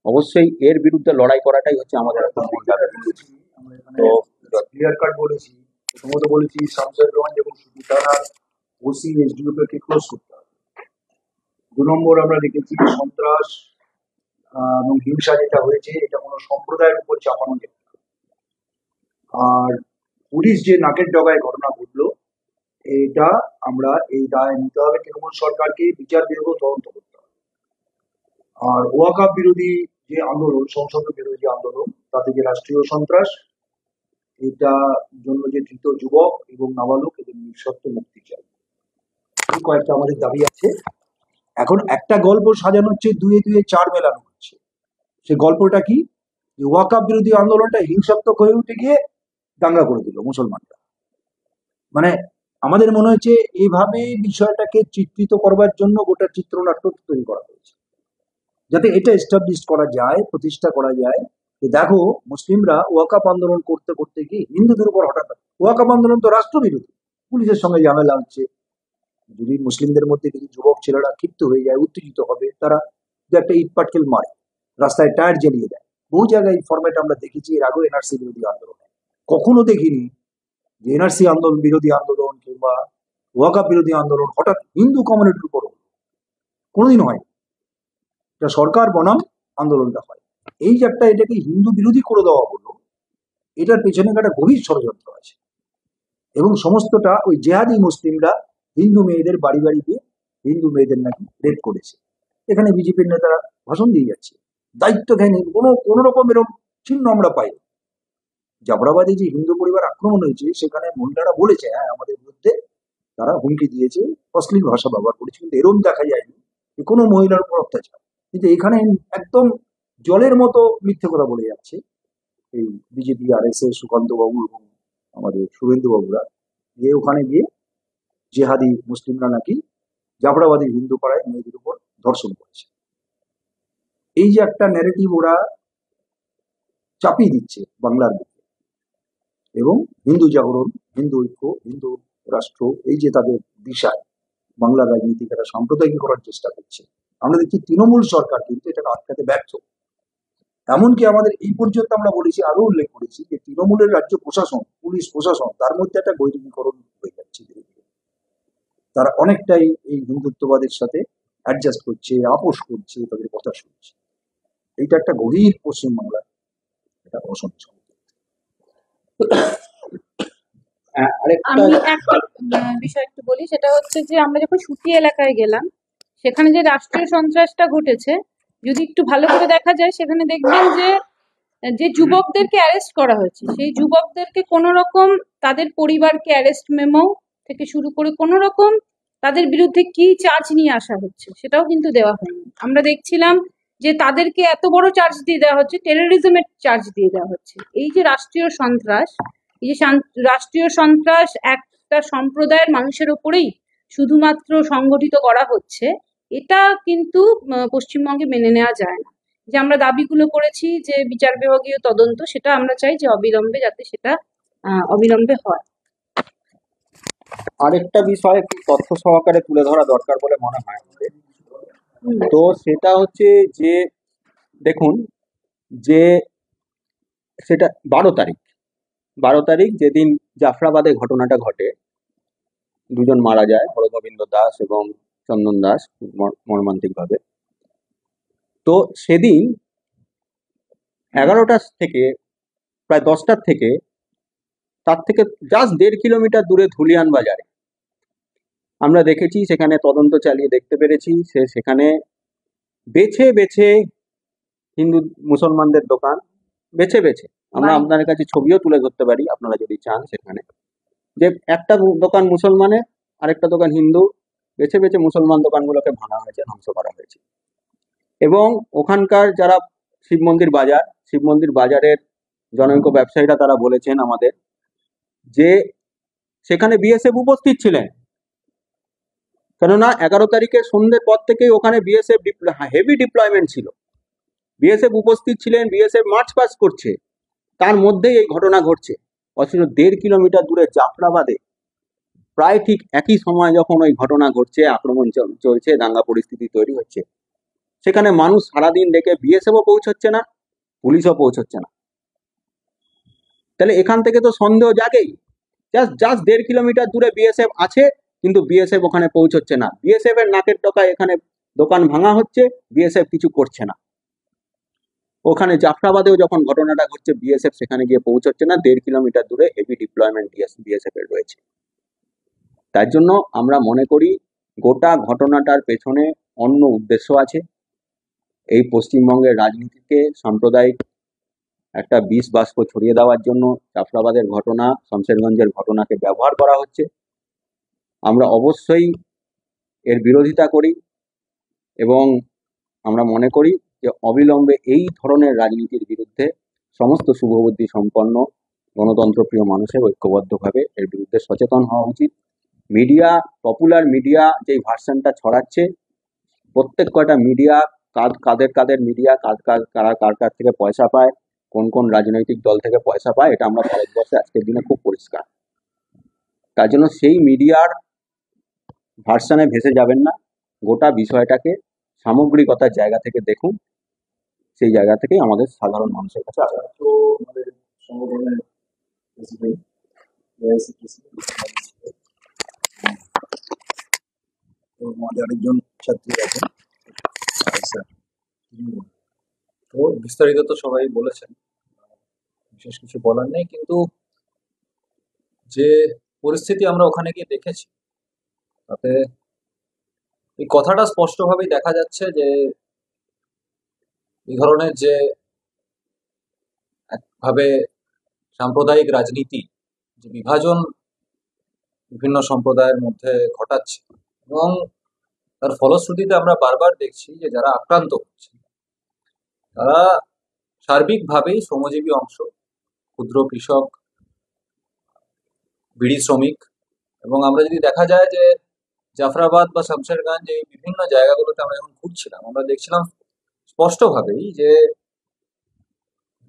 Speaker 5: অবশ্যই এর বিরুদ্ধে লড়াই করাটাই হচ্ছে আমাদের একটা মূল দাবি।
Speaker 2: তো ক্লিয়ার কাট বলেছি, প্রথমত বলেছি শামশেরগঞ্জ এবং সুতিতারার ওসি এসডিওকে ক্লোজ করতে হবে। 2 নম্বর আমরা দেখেছি সন্ত্রাস এবং হিংসা যেটা হয়েছে, এটা কোনো সম্প্রদায়ের উপর চাপানো যেত না। আর পুলিশ যে নাকের ডগায় ঘটনা ঘটলো, এটা আমরা এই দায় নিতে হবে তৃণমূল সরকারকে, বিচার বিভাগ তদন্ত করতে হবে। আর ওয়াকাফ বিরোধী যে আন্দোলন, সংসদ বিরোধী আন্দোলন, তাতে যে রাষ্ট্রীয় সন্ত্রাস, এটা জন্য যে ধৃত যুবক এবং নাবালক এদের নিঃশর্ত মুক্তি চাই। এই কয়েকটা আমাদের দাবি আছে। এখন একটা গল্প সাজানো হচ্ছে, 2 2 4 মেলানো হচ্ছে। সে গল্পটা কি? যে ওয়াকাফ বিরোধী আন্দোলনটা হিংসাত্মক হয়ে উঠে গিয়ে দাঙ্গা করে দিল মুসলমানরা। মানে আমাদের মনে হচ্ছে এইভাবে বিষয়টাকে চিত্রিত করবার জন্য গোটা চিত্রনাট্য তৈরি করা হয়েছে, যাতে এটা এস্টাবলিশ করা যায়, প্রতিষ্ঠা করা যায় যে দেখো মুসলিমরা ওয়াকাফ আন্দোলন করতে করতে গিয়ে হিন্দুদের উপর হঠাৎ, ওয়াকাফ আন্দোলন তো রাষ্ট্রবিরোধী, পুলিশের সঙ্গে ঝামেলা হচ্ছে। যদি মুসলিমদের মধ্যে কিছু যুবক ছেলেরা ক্ষিপ্ত হয়ে যায়, উত্তেজিত হবে, তারা একটা ইট পাটকেল মারে, রাস্তায় টায়ার জ্বালিয়ে দেয়, বহু জায়গায় ফরম্যাট আমরা দেখেছি এর আগেও এনআরসি বিরোধী আন্দোলনে। কখনো দেখিনি যে এনআরসি আন্দোলন বিরোধী আন্দোলন কিংবা ওয়াকাফ বিরোধী আন্দোলন হঠাৎ হিন্দু কমিউনিটির উপর হলো। কোনোদিন হয় এটা সরকার বনাম আন্দোলনটা হয়। এই যে একটা এটাকে হিন্দু বিরোধী করে দেওয়া হলো, এটার পেছনে একটা গভীর ষড়যন্ত্র আছে এবং সমস্তটা ওই জেহাদি মুসলিমরা হিন্দু মেয়েদের বাড়ি বাড়ি গিয়ে হিন্দু মেয়েদের নাকি রেপ করেছে। এখানে বিজেপির নেতারা ভাষণ দিয়ে যাচ্ছে, দায়িত্ব ঘেনে কোনো রকম এরকম চিহ্ন আমরা পাই। জাফরাবাদে যে হিন্দু পরিবার আক্রমণ হয়েছে সেখানে মহিলারা বলেছে হ্যাঁ আমাদের বিরুদ্ধে তারা হুমকি দিয়েছে, অশ্লীল ভাষা ব্যবহার করেছে, কিন্তু এরম দেখা যায়নি যে কোনো মহিলার উপর অত্যাচার। কিন্তু এখানে একদম জলের মতো মিথ্যে কথা বলে যাচ্ছে এই বিজেপি RSS সুকান্ত বাবু এবং আমাদের শুভেন্দু বাবুরা, যে ওখানে গিয়ে জেহাদি মুসলিমরা নাকি জাফরাবাদী হিন্দু পাড়ায় মেয়েদের উপর ধর্ষণ করেছে। এই যে একটা ন্যারেটিভ ওরা চাপিয়ে দিচ্ছে বাংলার বুকে, এবং হিন্দু জাগরণ, হিন্দু ঐক্য, হিন্দু রাষ্ট্র, এই যে তাদের দিশায় বাংলার রাজনীতিকে একটা সাম্প্রদায়িক করার চেষ্টা করছে। আমরা দেখছি তৃণমূল সরকার কিন্তু এটাকে আটকাতে ব্যর্থ। এমনকি আমাদের এই পর্যন্ত আমরা বলেছি, আরো উল্লেখ করেছি যে তৃণমূলের রাজ্য প্রশাসন, পুলিশ প্রশাসন, তার মধ্যে একটা বৈরিকরণ হয়ে যাচ্ছে ধীরে ধীরে। তারা অনেকটাই এই হিন্দুত্ববাদের সাথে অ্যাডজাস্ট করছে, আপোষ করছে, তাদের কথা শুনছে। এইটা একটা গভীর পশ্চিমবাংলার একটা অসন্তোষ।
Speaker 5: আরেকটা
Speaker 4: আমি একটা বিষয় একটু বলি, সেটা হচ্ছে যে আমরা যখন সুতি এলাকায় গেলাম, সেখানে যে রাষ্ট্রীয় সন্ত্রাসটা ঘটেছে, যদি একটু ভালো করে দেখা যায় সেখানে দেখবেন যে যে যুবকদেরকে অ্যারেস্ট করা হয়েছে সেই যুবকদেরকে কোনো রকম তাদের পরিবারকে অ্যারেস্ট মেমো থেকে শুরু করে কোনো রকম তাদের বিরুদ্ধে কি চার্জ নিয়ে আসা হচ্ছে সেটাও কিন্তু দেওয়া হয়নি। আমরা দেখছিলাম যে তাদেরকে এত বড় চার্জ দিয়ে দেওয়া হচ্ছে, টেরোরিজমের চার্জ দিয়ে দেওয়া হচ্ছে। এই যে রাষ্ট্রীয় সন্ত্রাস, এই যে রাষ্ট্রীয় সন্ত্রাস একটা সম্প্রদায়ের মানুষের উপরেই শুধুমাত্র সংগঠিত করা হচ্ছে, এটা কিন্তু পশ্চিমবঙ্গে মেনে নেওয়া যায় না। যে আমরা দাবিগুলো করেছি যে বিচার বিভাগীয় তদন্ত, সেটা আমরা চাই যে অবিলম্বে যাতে সেটা অবিলম্বে হয়।
Speaker 5: আরেকটা বিষয় একটু তথ্য সহকারে তুলে ধরা দরকার বলে মনে হয় আমাদের। তো সেটা হচ্ছে যে দেখুন যে সেটা 12 তারিখ যেদিন জাফরাবাদে ঘটনাটা ঘটে, দুজন মারা যায়, হরগোবিন্দ দাস এবং চন্দন দাস মর্মান্তিকভাবে। তো সেদিন 11টা থেকে প্রায় 10টার থেকে, তার থেকে জাস্ট 1.5 কিলোমিটার দূরে ধুলিয়ান বাজারে আমরা দেখেছি, সেখানে তদন্ত চালিয়ে দেখতে পেরেছি সেখানে বেছে বেছে হিন্দু মুসলমানদের দোকান বেছে বেছে, আমরা আপনাদের কাছে ছবিও তুলে ধরতে পারি আপনারা যদি চান, সেখানে যে একটা দোকান মুসলমানের, আরেকটা দোকান হিন্দু, বেছে বেছে মুসলমান দোকানগুলোকে ভাঙা হয়েছে, ধ্বংস করা হয়েছে। এবং ওখানকার যারা শিব মন্দির বাজারের জনৈক ব্যবসায়ীরা তারা বলেছেন আমাদের যে সেখানে BSF উপস্থিত ছিলেন, কেননা 11 তারিখের সন্ধ্যের পর থেকেই ওখানে BSF হেভি ডিপ্লয়মেন্ট ছিল, BSF উপস্থিত ছিলেন, BSF মার্চ পাস করছে, তার মধ্যেই এই ঘটনা ঘটছে। অথচ 1.5 কিলোমিটার দূরে জাফরাবাদে প্রায় ঠিক একই সময় যখন ওই ঘটনা ঘটছে, আক্রমণ চলছে, দাঙ্গা পরিস্থিতি তৈরি হচ্ছে, সেখানে মানুষ সারাদিন ডেকে BSFও পৌঁছচ্ছে না, পুলিশও পৌঁছচ্ছে না। তাহলে এখান থেকে তো সন্দেহ জাগেই, জাস্ট 1.5 কিলোমিটার দূরে BSF আছে, কিন্তু BSF ওখানে পৌঁছচ্ছে না। BSF এর নাকের ডগায় এখানে দোকান ভাঙা হচ্ছে, BSF কিছু করছে না। ওখানে জাফরাবাদেও যখন ঘটনাটা ঘটছে, BSF সেখানে গিয়ে পৌঁছচ্ছে না, 1.5 কিলোমিটার দূরে হেভি ডিপ্লয়মেন্ট BSF এর রয়েছে। তার জন্য আমরা মনে করি গোটা ঘটনাটার পেছনে অন্য উদ্দেশ্য আছে। এই পশ্চিমবঙ্গের রাজনীতিতে সাম্প্রদায়িক একটা বিষ বাষ্প ছড়িয়ে দেওয়ার জন্য জাফরাবাদের ঘটনা, শমশেরগঞ্জের ঘটনাকে ব্যবহার করা হচ্ছে। আমরা অবশ্যই এর বিরোধিতা করি এবং আমরা মনে করি যে অবিলম্বে এই ধরনের রাজনীতির বিরুদ্ধে সমস্ত শুভবুদ্ধি সম্পন্ন গণতন্ত্রপ্রিয় মানুষের ঐক্যবদ্ধভাবে এর বিরুদ্ধে সচেতন হওয়া উচিত। মিডিয়া, পপুলার মিডিয়া যেই ভার্সনটা ছড়াচ্ছে, প্রত্যেক কয়টা মিডিয়া কাদের মিডিয়া, কারা কার থেকে পয়সা পায়, কোন রাজনৈতিক দল থেকে পয়সা পায়, এটা আমরা ভারতবর্ষে আজকের দিনে খুব পরিষ্কার। তার জন্য সেই মিডিয়ার ভার্সনে ভেসে যাবেন না, গোটা বিষয়টাকে সামগ্রিকতার জায়গা থেকে দেখুন সেই জায়গা থেকেই আমাদের সাধারণ মানুষের কাছে আসা।
Speaker 2: তো আমাদের সংগঠনের প্রেসিডেন্ট এআইসি প্রেসিডেন্ট তো আমাদের আরেকজন ছাত্রী আছেন স্যার। তো বিস্তারিত তো সবাই বলেছেন, বিশেষ কিছু বলার নেই, কিন্তু যে পরিস্থিতি আমরা ওখানে গিয়ে দেখেছি তাতে এই কথাটা স্পষ্টভাবেই দেখা যাচ্ছে যে এই ধরনের যে একভাবে সাম্প্রদায়িক রাজনীতি, যে বিভাজন বিভিন্ন সম্প্রদায়ের মধ্যে ঘটাচ্ছে, এবং তার ফলশ্রুতিতে আমরা বারবার দেখছি যে যারা আক্রান্ত হচ্ছে তারা সার্বিকভাবেই শ্রমজীবী অংশ, ক্ষুদ্র কৃষক, বিড়ি শ্রমিক। এবং আমরা যদি দেখা যায় যে জাফরাবাদ বা শামশেরগঞ্জ এই বিভিন্ন জায়গাগুলোতে আমরা যখন ঘুরছিলাম, আমরা দেখছিলাম স্পষ্টভাবেই যে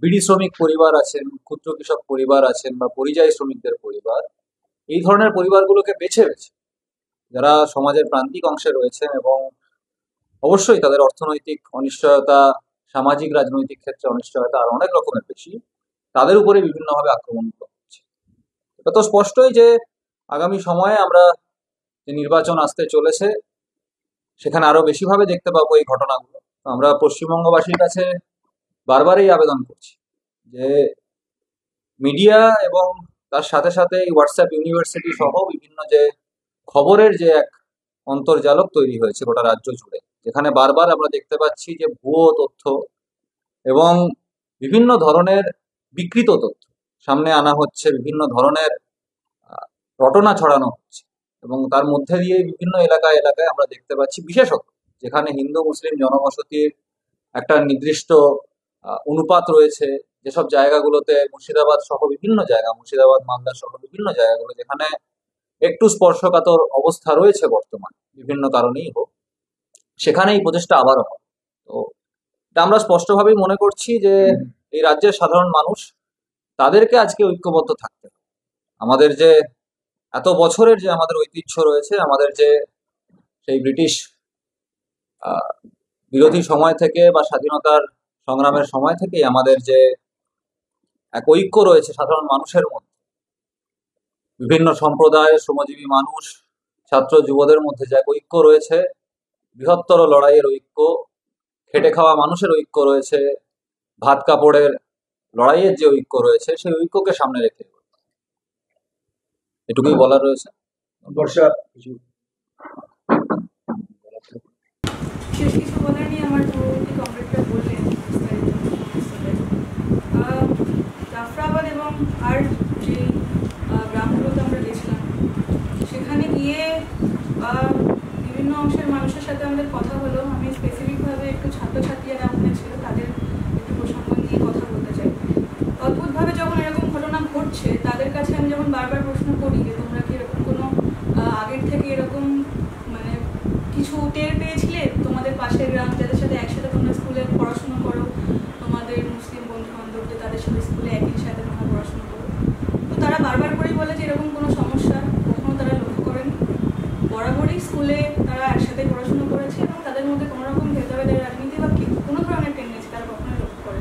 Speaker 2: বিড়ি শ্রমিক পরিবার আছেন, ক্ষুদ্র কৃষক পরিবার আছেন, বা পরিযায়ী শ্রমিকদের পরিবার, এই ধরনের পরিবারগুলোকে বেছে বেছে যারা সমাজের প্রান্তিক অংশে রয়েছেন এবং অবশ্যই তাদের অর্থনৈতিক অনিশ্চয়তা, সামাজিক রাজনৈতিক ক্ষেত্রে অনিশ্চয়তা আর অনেক রকমের বেশি, তাদের উপরে বিভিন্নভাবে আক্রমণ হচ্ছে। এটা তো স্পষ্টই যে আগামী সময়ে আমরা যে নির্বাচন আসতে চলেছে সেখানে আরো বেশিভাবে দেখতে পাবো এই ঘটনাগুলো। তো আমরা পশ্চিমবঙ্গবাসীর কাছে বারবারই আবেদন করছি যে মিডিয়া এবং তার সাথে সাথে এই হোয়াটসঅ্যাপ ইউনিভার্সিটি সহ বিভিন্ন যে খবরের যে এক অন্তর্জালক তৈরি হয়েছে গোটা রাজ্য জুড়ে, যেখানে বারবার আমরা দেখতে পাচ্ছি যে ভুয়ো তথ্য এবং বিভিন্ন ধরনের বিকৃত তথ্য সামনে আনা হচ্ছে, বিভিন্ন ধরনের রটনা ছড়ানো হচ্ছে, এবং তার মধ্যে দিয়ে বিভিন্ন এলাকায় এলাকায় আমরা দেখতে পাচ্ছি, বিশেষত যেখানে হিন্দু মুসলিম জনবসতির একটা নির্দিষ্ট অনুপাত রয়েছে, যেসব জায়গাগুলোতে মুর্শিদাবাদ সহ বিভিন্ন জায়গা, মুর্শিদাবাদ মালদা সহ বিভিন্ন জায়গাগুলো যেখানে একটু স্পর্শকাতর অবস্থা রয়েছে বর্তমান বিভিন্ন কারণেই হোক, সেখানে এই প্রচেষ্টা আবারও হবে। তো এটা আমরা স্পষ্টভাবেই মনে করছি যে এই রাজ্যের সাধারণ মানুষ, তাদেরকে আজকে ঐক্যবদ্ধ থাকতে হবে। আমাদের যে এত বছরের যে আমাদের ঐতিহ্য রয়েছে, আমাদের যে সেই ব্রিটিশ বিরোধী সময় থেকে বা স্বাধীনতার সংগ্রামের সময় থেকেই আমাদের যে এক ঐক্য রয়েছে সাধারণ মানুষের মধ্যে, বিভিন্ন সম্প্রদায়, শ্রমজীবী মানুষ, ছাত্র যুবদের মধ্যে যে এক ঐক্য রয়েছে, বৃহত্তর লড়াইয়ের ঐক্য, খেটে খাওয়া মানুষের ঐক্য রয়েছে, ভাত কাপড়ের লড়াইয়ের যে ঐক্য রয়েছে, সেই ঐক্যকে সামনে রেখে এটুকুই বলার রয়েছে। বর্ষা কিছু
Speaker 6: শেষ কিছু বলার নেই, আমার পূর্ববর্তী কমরেডরা বললেন জাফরাবাদ এবং আর যে গ্রামগুলোতে আমরা গেছিলাম, সেখানে গিয়ে বিভিন্ন অংশের মানুষের সাথে আমাদের কথা হলো। আমি স্পেসিফিকভাবে একটু ছাত্রছাত্রীরা ওখানে ছিল, তাদের একটু প্রসঙ্গ নিয়ে কথা বলতে চাই। অদ্ভুতভাবে যখন এরকম ঘটনা ঘটছে, তাদের কাছে আমি যখন বারবার প্রশ্ন করি যে তোমরা কি এরকম কোনো আগের থেকে এরকম মানে কিছু টের পেয়েছিলে, তোমাদের পাশের গ্রাম যাদের সাথে একসাথে তোমরা স্কুলে পড়াশোনা করো, তোমাদের মুসলিম বন্ধু বান্ধবদের তাদের সাথে স্কুলে একই সাথে তোমরা পড়াশোনা করো, তো তারা বারবার করেই বলে যে এরকম কোনো সমস্যা কখনো তারা লক্ষ্য করেনি। বরাবরই স্কুলে তারা একসাথে পড়াশোনা করেছে এবং তাদের মধ্যে কোনো রকম ভেদাভেদের রাজনীতি বা কোনো ধরনের টেন্ডেন্সি তারা কখনোই লক্ষ্য করে।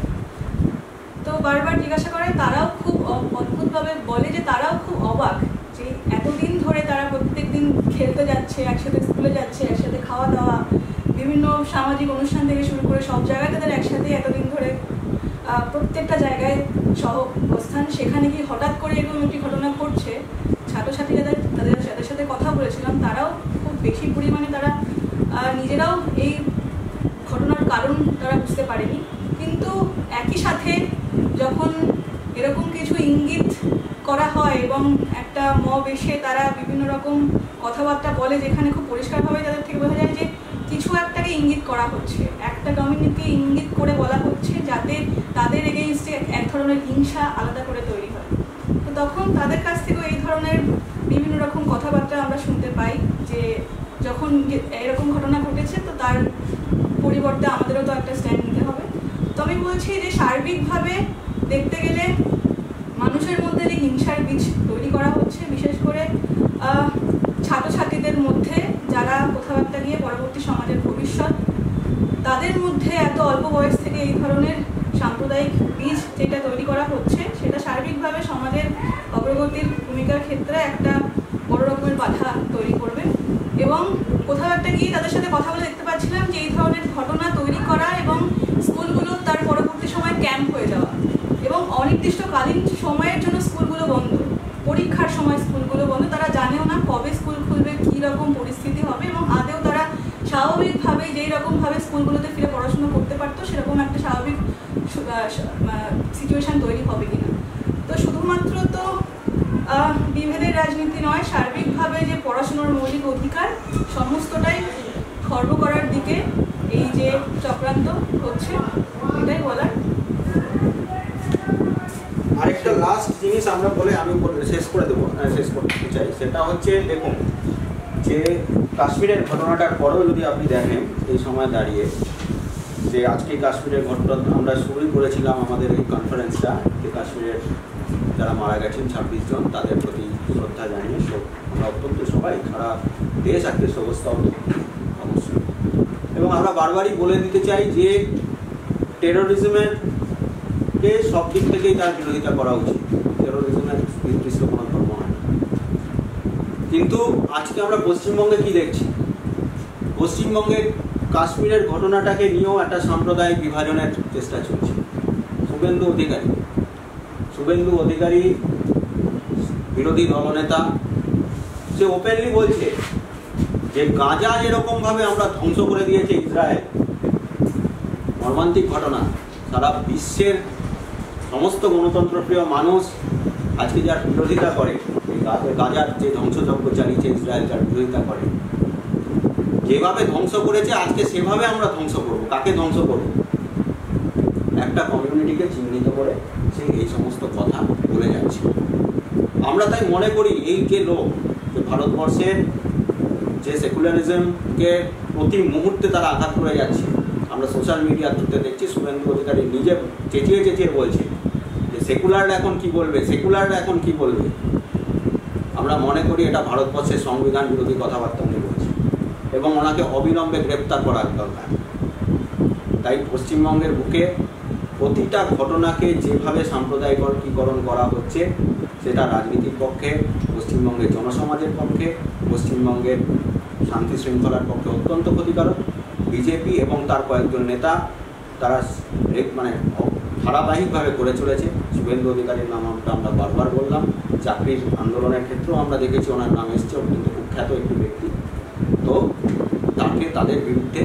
Speaker 6: তো বারবার জিজ্ঞাসা করে, তারাও খুব অদ্ভুতভাবে বলে যে তারাও খুব অবাক যে এতদিন ধরে তারা প্রত্যেক দিন খেলতে যাচ্ছে, একসাথে স্কুলে যাচ্ছে, একসাথে খাওয়া দাওয়া, বিভিন্ন সামাজিক অনুষ্ঠান থেকে শুরু করে সব জায়গায় তাদের একসাথে এতদিন ধরে প্রত্যেকটা জায়গায় সহ অবস্থান, সেখানে কি হঠাৎ করে এরকম একটি ঘটনা ঘটছে। ছাত্রছাত্রী তাদের সাথে কথা বলেছিলাম, তারাও খুব বেশি পরিমাণে তারা নিজেরাও এই ঘটনার কারণ তারা বুঝতে পারেনি। কিন্তু একই সাথে যখন এরকম কিছু ইঙ্গিত করা হয় এবং একটা মব এসে তারা বিভিন্ন রকম কথাবার্তা বলে, যেখানে খুব পরিষ্কারভাবে তাদের থেকে বোঝা যায় যে কিছু একটাকে ইঙ্গিত করা হচ্ছে, একটা কমিউনিটিকে ইঙ্গিত করে বলা হচ্ছে যাতে তাদের এগেইনস্টে এক ধরনের হিংসা আলাদা করে তৈরি হয়। তো তখন তাদের কাছ থেকেও এই ধরনের বিভিন্ন রকম কথাবার্তা আমরা শুনতে পাই যে যখন এরকম ঘটনা ঘটেছে তো তার পরিবর্তে আমাদেরও তো একটা স্ট্যান্ড নিতে হবে। তো আমি বলছি যে সার্বিকভাবে দেখতে গেলে মানুষের মধ্যে যে হিংসার বীজ তৈরি করা হচ্ছে, বিশেষ করে ছাত্রছাত্রীদের মধ্যে যারা কথাবার্তা নিয়ে পরবর্তী সমাজের ভবিষ্যৎ, তাদের মধ্যে এত অল্প বয়স থেকে থেকে এই ধরনের সাম্প্রদায়িক বীজ যেটা তৈরি করা হচ্ছে সেটা সার্বিকভাবে সমাজের অগ্রগতির ভূমিকার ক্ষেত্রে একটা বড় রকমের বাধা তৈরি করবে। এবং কোথাও একটা গিয়ে তাদের সাথে কথা বলে দেখতে পাচ্ছিলাম যে এই ধরনের ঘটনা তৈরি করা এবং স্কুলগুলো তার পরবর্তী সময় ক্যাম্প হয়ে যাওয়া এবং অনির্দিষ্টকালীন সময়ের জন্য স্কুলগুলো বন্ধ, পরীক্ষার সময় স্কুলগুলো বন্ধ, তারা জানেও না কবে স্কুল খুলবে, কী রকম পরিস্থিতি হবে এবং আদেও তারা স্বাভাবিকভাবে যেই রকমভাবে স্কুলগুলোতে ফিরে পড়াশোনা করতে পারতো সেরকম একটা স্বাভাবিক সিচুয়েশন তৈরি হবে কিনা। তো শুধুমাত্র তো বিভেদের রাজনীতি নয়, সার্বিকভাবে যে পড়াশোনার মৌলিক অধিকার সমস্তটাই খর্ব করার দিকে এই যে চক্রান্ত হচ্ছে, এটাই বলার।
Speaker 7: আরেকটা লাস্ট জিনিস আমরা বলে আমি শেষ করতে চাই, সেটা হচ্ছে দেখুন যে কাশ্মীরের ঘটনাটার পরেও যদি আপনি দেখেন এই সময় দাঁড়িয়ে যে আজকে কাশ্মীরের ঘটনা আমরা শুরুই করেছিলাম আমাদের এই কনফারেন্সটা যে কাশ্মীরের যারা মারা গেছেন 26 জন তাদের প্রতি শ্রদ্ধা জানিয়ে আমরা অত্যন্ত সবাই সারা দেশ আজকে অবস্থা অবশ্যই। এবং আমরা বারবারই বলে দিতে চাই যে টেরোরিজমের সব দিক থেকেই তার বিরোধিতা করা উচিত, টেরোরিজমের নির্দিষ্ট কোনো ধর্ম হয়। কিন্তু আজকে আমরা পশ্চিমবঙ্গে কি দেখছি, পশ্চিমবঙ্গে কাশ্মীরের ঘটনাটাকে নিয়েও একটা সাম্প্রদায়িক বিভাজনের চেষ্টা চলছে। শুভেন্দু অধিকারী বিরোধী দলনেতা, সে ওপেনলি বলছে যে গাজা যেরকমভাবে আমরা ধ্বংস করে দিয়েছে ইসরায়েল, মর্মান্তিক ঘটনা, সারা বিশ্বের সমস্ত গণতন্ত্রপ্রিয় মানুষ আজকে যার বিরোধিতা করে, গাজার যে ধ্বংসযজ্ঞ চালিয়েছে ইসরায়েল যার বিরোধিতা করে, যেভাবে ধ্বংস করেছে আজকে সেভাবে আমরা ধ্বংস করব। কাকে ধ্বংস করব? একটা কমিউনিটিকে চিহ্নিত করে সে এই সমস্ত কথা বলে যাচ্ছে। আমরা তাই মনে করি এই যে লোক, যে ভারতবর্ষের যে সেকুলারিজমকে প্রতি মুহূর্তে তারা আঘাত করে যাচ্ছে, আমরা সোশ্যাল মিডিয়া থ্রুতে দেখছি শুভেন্দু অধিকারী নিজে চেঁচিয়ে বলছে যে সেকুলাররা এখন কি বলবে, সেকুলাররা এখন কি বলবে। আমরা মনে করি এটা ভারতবর্ষের সংবিধান বিরোধী কথাবার্তা উনি বলছে এবং ওনাকে অবিলম্বে গ্রেপ্তার করার দরকার। তাই পশ্চিমবঙ্গের বুকে প্রতিটা ঘটনাকে যেভাবে সাম্প্রদায়িকীকরণ করা হচ্ছে সেটা রাজনীতির পক্ষে, পশ্চিমবঙ্গের জনসমাজের পক্ষে, পশ্চিমবঙ্গের শান্তি শৃঙ্খলার পক্ষে অত্যন্ত ক্ষতিকারক। বিজেপি এবং তার কয়েকজন নেতা তারা ধারাবাহিকভাবে করে চলেছে। শুভেন্দু অধিকারীর নামটা আমরা বারবার বললাম, চাকরির আন্দোলনের ক্ষেত্রেও আমরা দেখেছি ওনার নাম এসছে, অত্যন্ত কুখ্যাত একটি ব্যক্তি। তো তাদের বিরুদ্ধে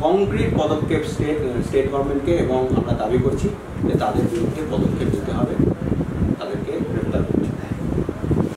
Speaker 7: কংক্রিট পদক্ষেপ স্টেট গভর্নমেন্টকে এবং আমরা দাবি করছি যে তাদের বিরুদ্ধে পদক্ষেপ নিতে হবে।